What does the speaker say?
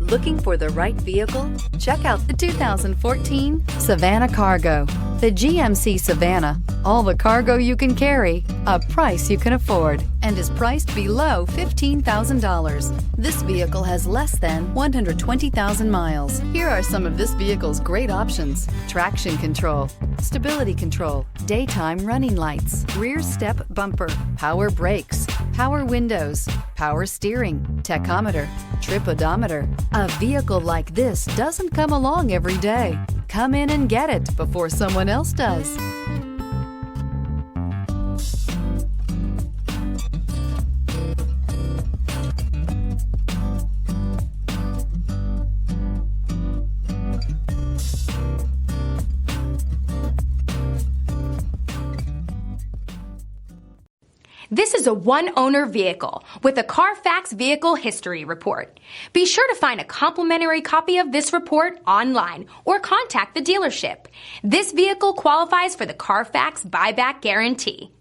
Looking for the right vehicle? Check out the 2014 Savana Cargo. The GMC Savana, all the cargo you can carry, a price you can afford, and is priced below $15,000. This vehicle has less than 120,000 miles. Here are some of this vehicle's great options: traction control, stability control, daytime running lights, rear step bumper, power brakes, power windows, power steering, tachometer, trip odometer. A vehicle like this doesn't come along every day. Come in and get it before someone else does. This is a one-owner vehicle with a Carfax Vehicle History Report. Be sure to find a complimentary copy of this report online or contact the dealership. This vehicle qualifies for the Carfax Buyback Guarantee.